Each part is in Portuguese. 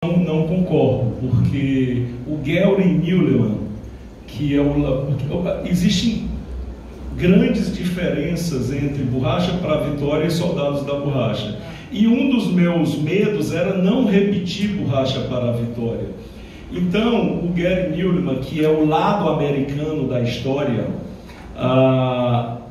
Não concordo, porque o Gary Newleman, que é existem grandes diferenças entre Borracha para a Vitória e Soldados da Borracha. E um dos meus medos era não repetir Borracha para a Vitória. Então, o Gary Newleman, que é o lado americano da história,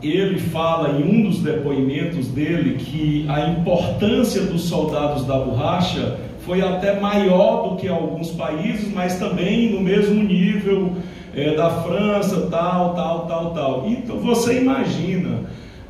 ele fala em um dos depoimentos dele que a importância dos Soldados da Borracha foi até maior do que alguns países, mas também no mesmo nível da França, tal. Então você imagina,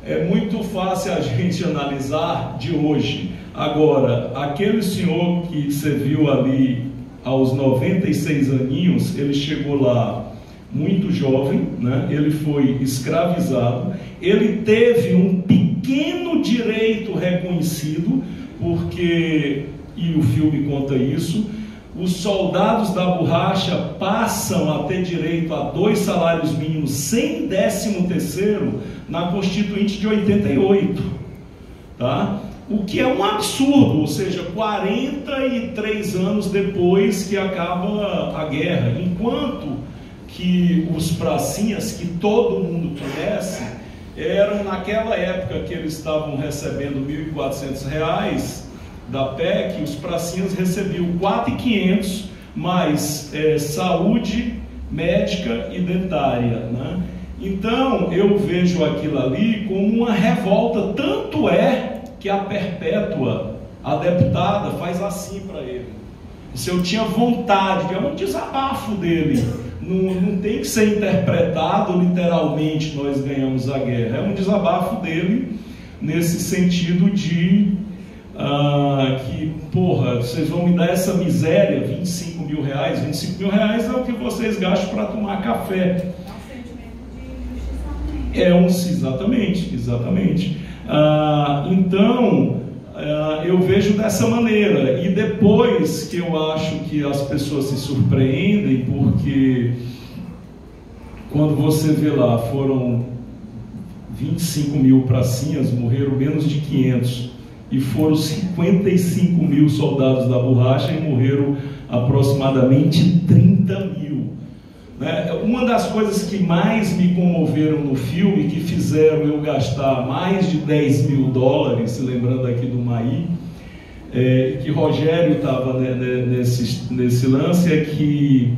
é muito fácil a gente analisar de hoje. Agora, aquele senhor que você viu ali aos 96 aninhos, ele chegou lá muito jovem, né? Ele foi escravizado, ele teve um pequeno direito reconhecido, porque, e o filme conta isso, os soldados da borracha passam a ter direito a 2 salários mínimos sem 13º na Constituinte de 88, tá? O que é um absurdo, ou seja, 43 anos depois que acaba a guerra, enquanto que os pracinhas, que todo mundo conhece, eram naquela época que eles estavam recebendo R$ 1.400 da PEC, os pracinhas recebiam 4.500 mais saúde médica e dentária, né? Então eu vejo aquilo ali como uma revolta, tanto é que a Perpétua, a deputada, faz assim para ele. Se eu tinha vontade, é um desabafo dele, não tem que ser interpretado literalmente, nós ganhamos a guerra, é um desabafo dele nesse sentido de que, porra, vocês vão me dar essa miséria, R$25 mil, R$25 mil é o que vocês gastam para tomar café. É um sentimento de exatamente. Então, eu vejo dessa maneira, e depois que eu acho que as pessoas se surpreendem, porque quando você vê lá, foram 25 mil pracinhas, morreram menos de 500, e foram 55 mil soldados da borracha e morreram aproximadamente 30 mil. Uma das coisas que mais me comoveram no filme, que fizeram eu gastar mais de $10 mil, lembrando aqui do Maí, que Rogério estava nesse lance, é que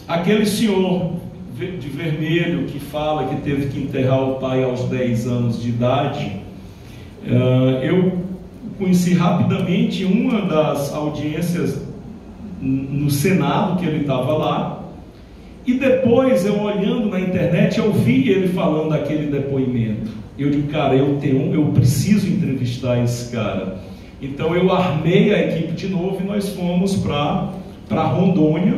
aquele senhor de vermelho que fala que teve que enterrar o pai aos 10 anos de idade, eu conheci rapidamente uma das audiências no Senado, que ele estava lá, e depois, eu olhando na internet, eu vi ele falando daquele depoimento. Eu digo, cara, eu preciso entrevistar esse cara. Então eu armei a equipe de novo e nós fomos para Rondônia,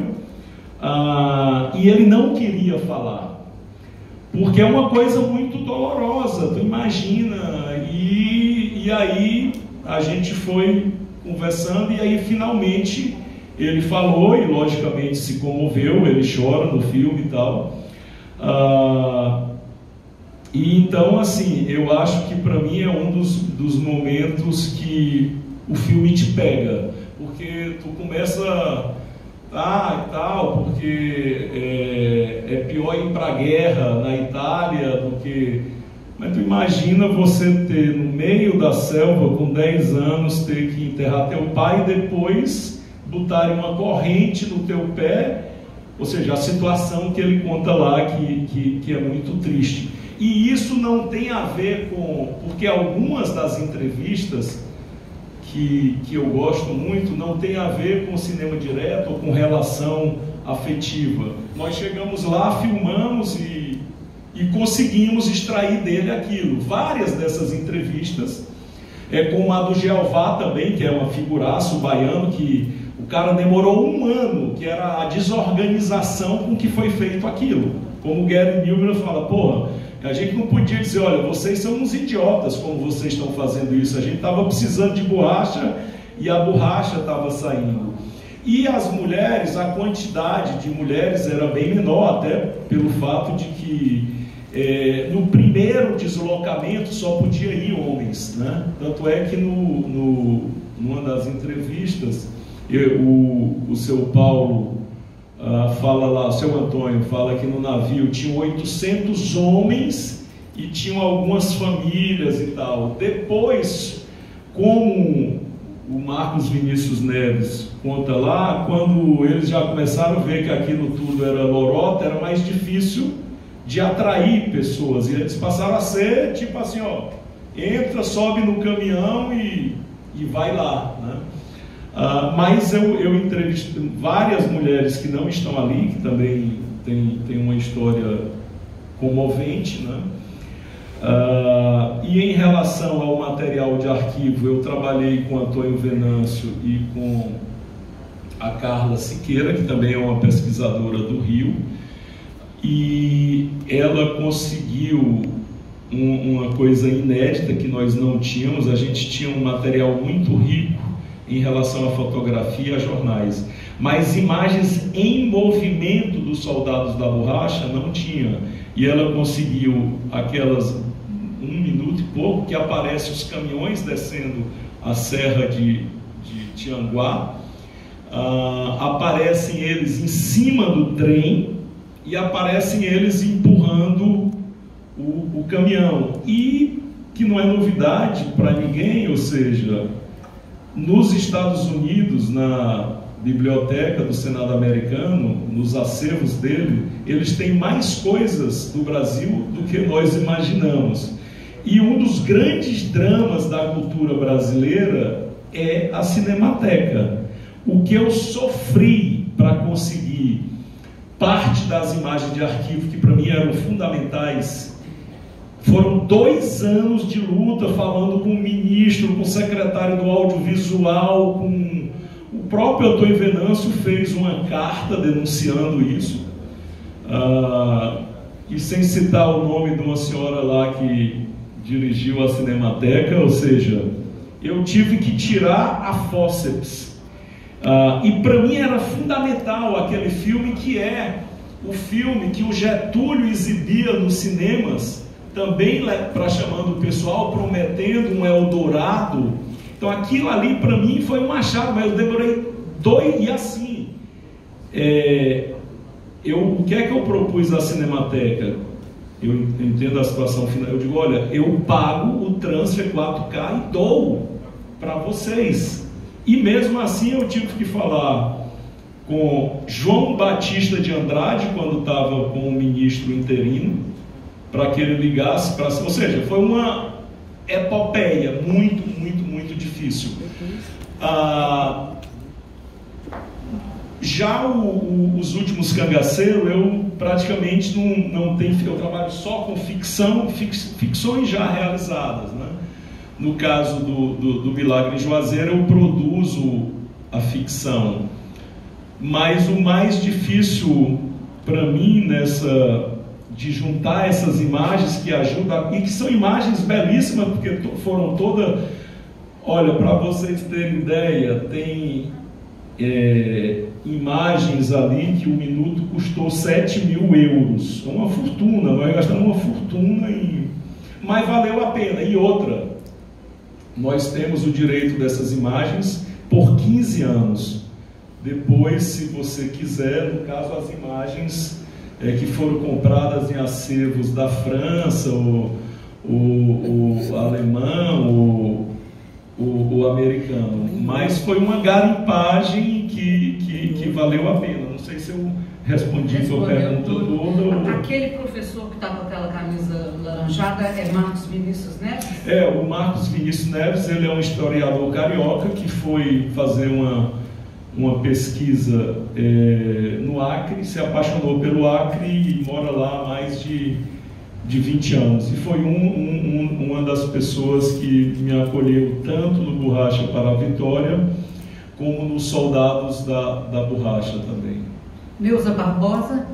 e ele não queria falar, porque é uma coisa muito dolorosa, tu imagina, e aí a gente foi conversando, e aí finalmente ele falou, e logicamente se comoveu, ele chora no filme e tal. E então, assim, eu acho que para mim é um dos momentos que o filme te pega, porque tu começa e tal, porque é pior ir para a guerra na Itália do que... Mas tu imagina você ter no meio da selva com 10 anos, ter que enterrar teu pai e depois botarem uma corrente no teu pé, ou seja, a situação que ele conta lá, que é muito triste. E isso não tem a ver com... Porque algumas das entrevistas que eu gosto muito não tem a ver com cinema direto ou com relação afetiva. Nós chegamos lá, filmamos e conseguimos extrair dele aquilo. Várias dessas entrevistas, como a do Jeová também, que é uma figuraça, o baiano, que o cara demorou 1 ano, que era a desorganização com que foi feito aquilo. Como o Gary Newleman fala, porra, a gente não podia dizer, olha, vocês são uns idiotas como vocês estão fazendo isso. A gente estava precisando de borracha e a borracha estava saindo. E as mulheres, a quantidade de mulheres era bem menor, até pelo fato de que no primeiro deslocamento só podia ir homens, né? Tanto é que numa das entrevistas O seu Paulo fala lá, o seu Antônio fala que no navio tinham 800 homens e tinham algumas famílias e tal. Depois, como o Marcos Vinícius Neves conta lá, quando eles já começaram a ver que aquilo tudo era lorota, era mais difícil de atrair pessoas, e eles passaram a ser tipo assim, ó, entra, sobe no caminhão e vai lá, né? Mas eu entrevistei várias mulheres que não estão ali, que também tem uma história comovente, né? E em relação ao material de arquivo, eu trabalhei com Antônio Venâncio e com a Carla Siqueira, que também é uma pesquisadora do Rio, e ela conseguiu uma coisa inédita que nós não tínhamos. A gente tinha um material muito rico em relação à fotografia e a jornais, mas imagens em movimento dos soldados da borracha não tinha, e ela conseguiu aquelas 1 minuto e pouco que aparece os caminhões descendo a serra de Tianguá, aparecem eles em cima do trem e aparecem eles empurrando o caminhão, e que não é novidade para ninguém, ou seja, nos Estados Unidos, na biblioteca do Senado americano, nos acervos dele, eles têm mais coisas do Brasil do que nós imaginamos. E um dos grandes dramas da cultura brasileira é a Cinemateca. O que eu sofri para conseguir parte das imagens de arquivo, que para mim eram fundamentais, foram 2 anos de luta, falando com o ministro, com o secretário do audiovisual, com o próprio Antônio Venâncio fez uma carta denunciando isso, e sem citar o nome de uma senhora lá que dirigiu a Cinemateca, ou seja, eu tive que tirar a fórceps. E para mim era fundamental aquele filme, que é o filme que o Getúlio exibia nos cinemas, também para chamando o pessoal, prometendo um Eldorado. Então aquilo ali para mim foi um achado, mas eu demorei 2 e assim. O que é que eu propus à Cinemateca? Eu entendo a situação final, eu digo, olha, eu pago o transfer 4K e dou para vocês. E mesmo assim eu tive que falar com João Batista de Andrade, quando estava com o ministro interino, para que ele ligasse para... Ou seja, foi uma epopeia muito, muito, muito difícil. Já os últimos Cangaceiros, eu praticamente não tenho... Eu trabalho só com ficções já realizadas, né? No caso do Milagre em Juazeiro, eu produzo a ficção. Mas o mais difícil para mim de juntar essas imagens que ajudam, e que são imagens belíssimas, porque foram todas... Olha, para vocês terem ideia, tem imagens ali que o minuto custou 7.000 euros. Uma fortuna, nós gastamos uma fortuna, mas valeu a pena. E outra, nós temos o direito dessas imagens por 15 anos. Depois, se você quiser, no caso, as imagens que foram compradas em acervos da França, o alemão, o americano. Mas foi uma garimpagem que valeu a pena. Não sei se eu respondi a sua pergunta toda. Aquele professor que está com aquela camisa laranjada é Marcos Vinícius Neves? O Marcos Vinícius Neves, ele é um historiador carioca que foi fazer uma pesquisa no Acre, se apaixonou pelo Acre e mora lá há mais de 20 anos. E foi uma das pessoas que me acolheu tanto no Borracha para a Vitória, como nos Soldados da Borracha também. Neuza Barbosa.